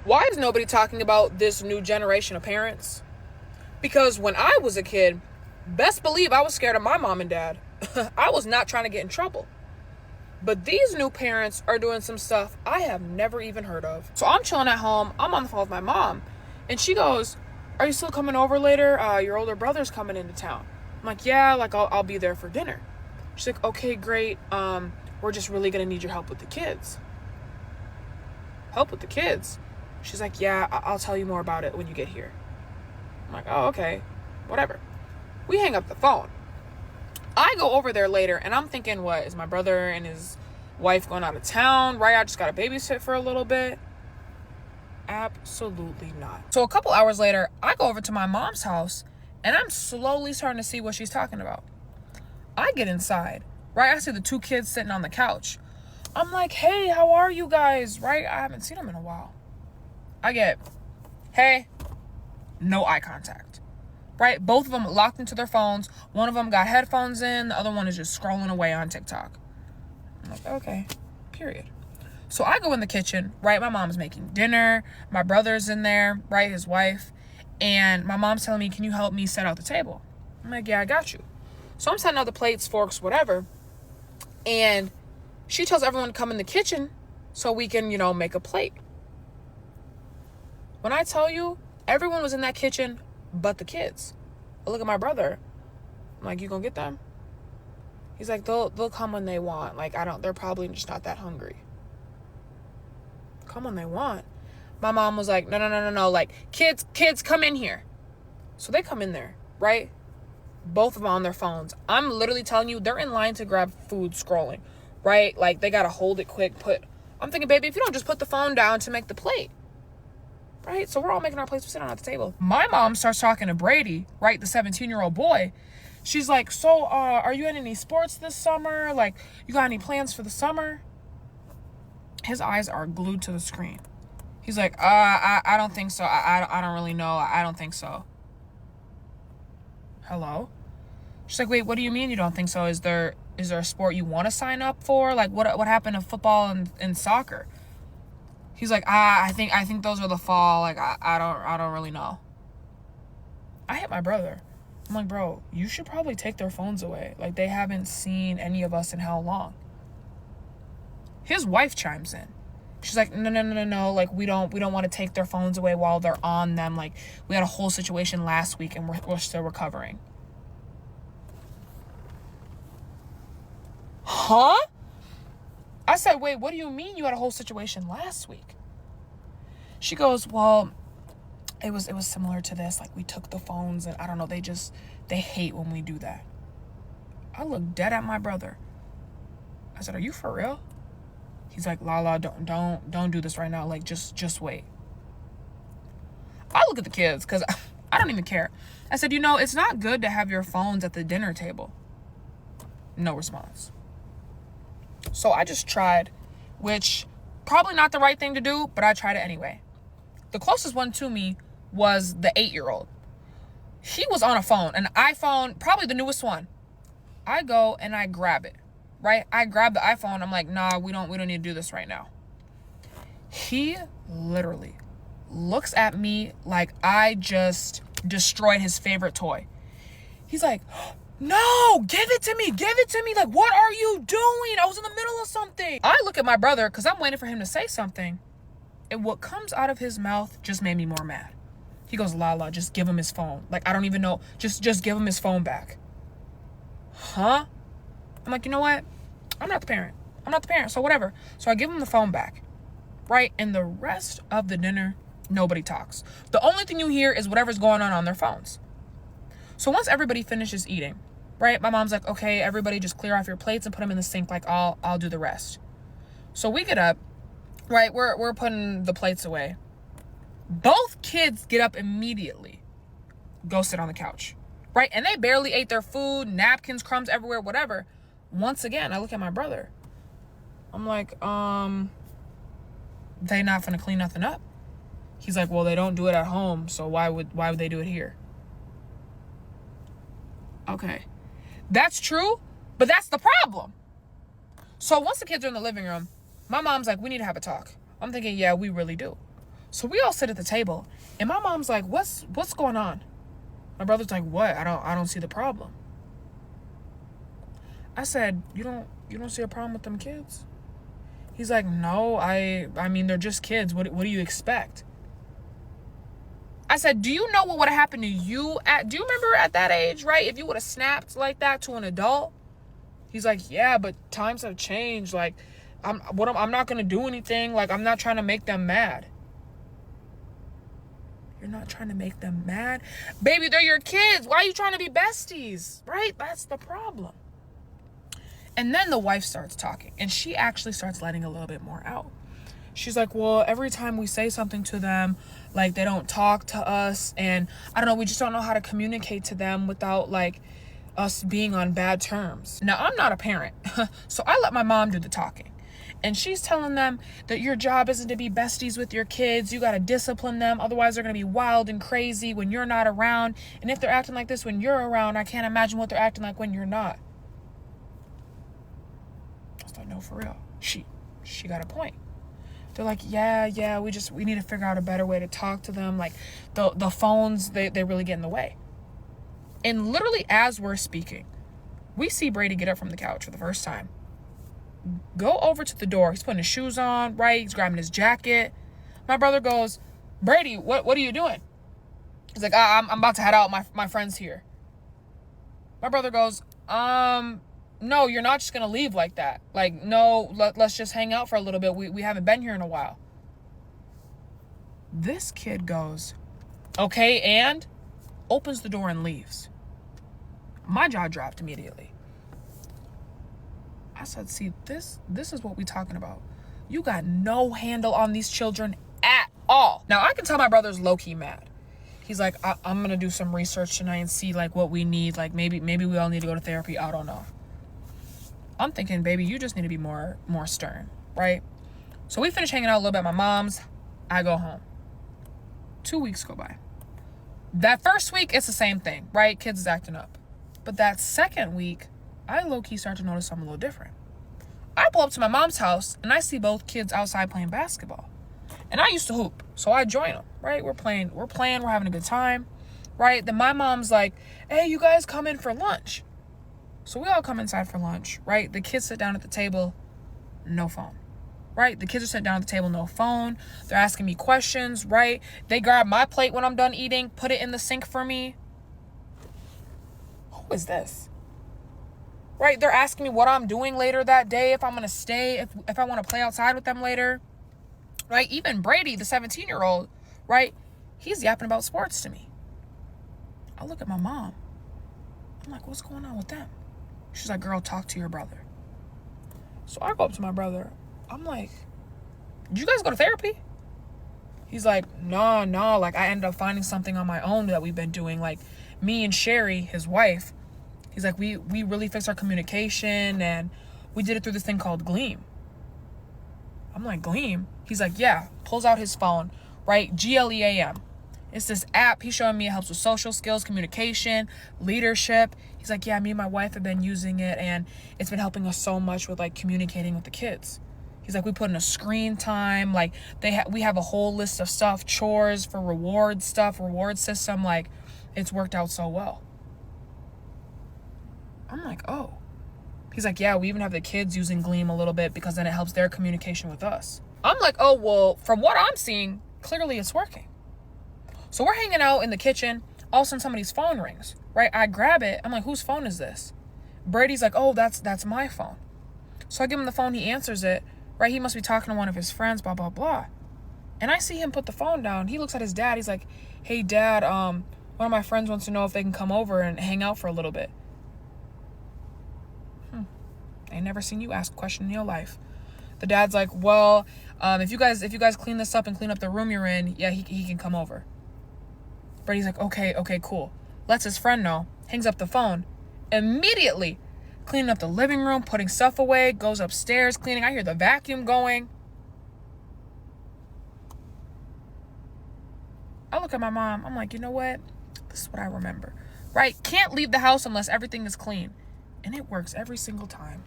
Why is nobody talking about this new generation of parents? Because when I was a kid, best believe I was scared of my mom and dad. I was not trying to get in trouble. But these new parents are doing some stuff I have never even heard of. So I'm chilling at home. I'm on the phone with my mom. And she goes, "Are you still coming over later? Your older brother's coming into town." I'm like, "Yeah, like I'll be there for dinner." She's like, "Okay, great. We're just really going to need your help with the kids." Help with the kids? She's like, "Yeah, I'll tell you more about it when you get here." I'm like, "Oh, okay. Whatever." We hang up the phone. I go over there later and I'm thinking, what, is my brother and his wife going out of town? Right? I just got to babysit for a little bit. Absolutely not. So a couple hours later, I go over to my mom's house and I'm slowly starting to see what she's talking about. I get inside, right? I see the two kids sitting on the couch. I'm like, "Hey, how are you guys?" Right? I haven't seen them in a while. I get, "Hey," no eye contact. Right? Both of them locked into their phones. One of them got headphones in. The other one is just scrolling away on TikTok. I'm like, okay, period. So I go in the kitchen, right? My mom's making dinner. My brother's in there, right? His wife. And my mom's telling me, "Can you help me set out the table?" I'm like, "Yeah, I got you." So I'm setting out the plates, forks, whatever. And she tells everyone to come in the kitchen so we can, make a plate. When I tell you, everyone was in that kitchen but the kids. I look at my brother. I'm like, "You gonna get them?" He's like, they'll come when they want. Like, they're probably just not that hungry. Come when they want. My mom was like, no. Like, kids, come in here. So they come in there, right? Both of them on their phones. I'm literally telling you, they're in line to grab food scrolling, right? Like, they got to hold it quick. I'm thinking, baby, if you don't just put the phone down to make the plate. Right? So we're all making our plates. We're sitting at the table. My mom starts talking to Brady, right? The 17-year-old boy. She's like, "So, are you in any sports this summer? Like, you got any plans for the summer?" His eyes are glued to the screen. He's like, I don't think so. I don't really know. I don't think so." Hello? She's like, "Wait, what do you mean you don't think so? Is there a sport you want to sign up for? Like, what happened to football and soccer?" He's like, I think those are the fall. Like, I don't really know." I hit my brother. I'm like, "Bro, you should probably take their phones away. Like, they haven't seen any of us in how long?" His wife chimes in. She's like, no. Like, we don't want to take their phones away while they're on them. Like, we had a whole situation last week and we're still recovering. Huh? I said, "Wait, what do you mean you had a whole situation last week?" She goes, "Well, it was similar to this. Like, we took the phones and I don't know, they hate when we do that." I looked dead at my brother. I said, "Are you for real?" He's like, "Lala, don't do this right now. Like, just wait." I look at the kids because I don't even care. I said, "It's not good to have your phones at the dinner table." No response. So I just tried, which probably not the right thing to do, but I tried it anyway. The closest one to me was the 8-year-old. He was on a phone, an iPhone, probably the newest one. I go and I grab it, right? I grab the iPhone. I'm like, "Nah, we don't need to do this right now." He literally looks at me like I just destroyed his favorite toy. He's like, "No, give it to me. Like, what are you doing? I was in the middle of something." I look at my brother because I'm waiting for him to say something. And what comes out of his mouth just made me more mad. He goes, "Lala, just give him his phone. Like, I don't even know. Just give him his phone back." Huh? I'm like, "You know what? I'm not the parent. So whatever." So I give him the phone back. Right? And the rest of the dinner, nobody talks. The only thing you hear is whatever's going on their phones. So once everybody finishes eating, right? My mom's like, "Okay, everybody just clear off your plates and put them in the sink. Like, I'll do the rest." So we get up, right? We're putting the plates away. Both kids get up immediately, go sit on the couch, right? And they barely ate their food, napkins, crumbs everywhere, whatever. Once again, I look at my brother. I'm like, they not finna clean nothing up. He's like, "Well, they don't do it at home, so why would they do it here?" Okay, that's true, but that's the problem. So once the kids are in the living room, my mom's like, "We need to have a talk." I'm thinking, yeah, we really do. So we all sit at the table, and my mom's like, what's going on? My brother's like, what? I don't see the problem. I said, you don't see a problem with them kids? He's like, no, I mean, they're just kids. What do you expect? I said, do you know what would have happened to you do you remember at that age, right? If you would have snapped like that to an adult? He's like, yeah, but times have changed. Like, I'm not going to do anything. Like, I'm not trying to make them mad. You're not trying to make them mad? Baby, they're your kids. Why are you trying to be besties? Right? That's the problem. And then the wife starts talking, and she actually starts letting a little bit more out. She's like, well, every time we say something to them, like, they don't talk to us, and I don't know, we just don't know how to communicate to them without, like, us being on bad terms. Now, I'm not a parent, so I let my mom do the talking. And she's telling them that your job isn't to be besties with your kids. You got to discipline them. Otherwise, they're going to be wild and crazy when you're not around. And if they're acting like this when you're around, I can't imagine what they're acting like when you're not. I was like, no, for real. She got a point. They're like, yeah, we need to figure out a better way to talk to them. Like, the phones, they really get in the way. And literally as we're speaking, we see Brady get up from the couch for the first time. Go over to the door. He's putting his shoes on, right? He's grabbing his jacket. My brother goes, Brady, what are you doing? He's like, I'm about to head out. My friend's here. My brother goes, no, you're not just going to leave like that. Like, no, let's just hang out for a little bit. We haven't been here in a while. This kid goes, okay, and opens the door and leaves. My jaw dropped immediately. I said, see, this is what we talking about. You got no handle on these children at all. Now, I can tell my brother's low-key mad. He's like, I'm going to do some research tonight and see, like, what we need. Like, maybe we all need to go to therapy. I don't know. I'm thinking, baby, you just need to be more stern, right? So we finish hanging out a little bit at my mom's. I go home. 2 weeks go by. That first week, it's the same thing, right? Kids is acting up. But that second week, I low-key start to notice something a little different. I pull up to my mom's house, and I see both kids outside playing basketball. And I used to hoop, so I join them, right? We're playing, we're having a good time, right? Then my mom's like, hey, you guys come in for lunch. So we all come inside for lunch, right? The kids sit down at the table, no phone, right? The kids are sitting down at the table, no phone. They're asking me questions, right? They grab my plate when I'm done eating, put it in the sink for me. Who is this? Right? They're asking me what I'm doing later that day, if I'm going to stay, if I want to play outside with them later. Right? Even Brady, the 17-year-old, right? He's yapping about sports to me. I look at my mom. I'm like, what's going on with them? She's like, girl, talk to your brother. So I go up to my brother. I'm like, did you guys go to therapy? He's like, no. Like, I ended up finding something on my own that we've been doing. Like, me and Sherry, his wife, he's like, we really fixed our communication, and we did it through this thing called Gleam. I'm like, Gleam? He's like, yeah. Pulls out his phone, right? GLEAM. It's this app. He's showing me it helps with social skills, communication, leadership. He's like, yeah, me and my wife have been using it, and it's been helping us so much with, like, communicating with the kids. He's like, we put in a screen time. Like, we have a whole list of stuff, chores for reward stuff, reward system. Like, it's worked out so well. I'm like, oh. He's like, yeah, we even have the kids using Gleam a little bit because then it helps their communication with us. I'm like, oh, well, from what I'm seeing, clearly it's working. So we're hanging out in the kitchen. All of a sudden, somebody's phone rings, right? I grab it. I'm like, whose phone is this? Brady's like, oh, that's my phone. So I give him the phone. He answers it, right? He must be talking to one of his friends, blah, blah, blah. And I see him put the phone down. He looks at his dad. He's like, hey, Dad, one of my friends wants to know if they can come over and hang out for a little bit. I ain't never seen you ask a question in your life. The dad's like, well, if you guys clean this up and clean up the room you're in, yeah, he can come over. Brady's like, okay, cool. Lets his friend know, hangs up the phone. Immediately, cleaning up the living room, putting stuff away, goes upstairs, cleaning. I hear the vacuum going. I look at my mom. I'm like, you know what? This is what I remember. Right? Can't leave the house unless everything is clean. And it works every single time.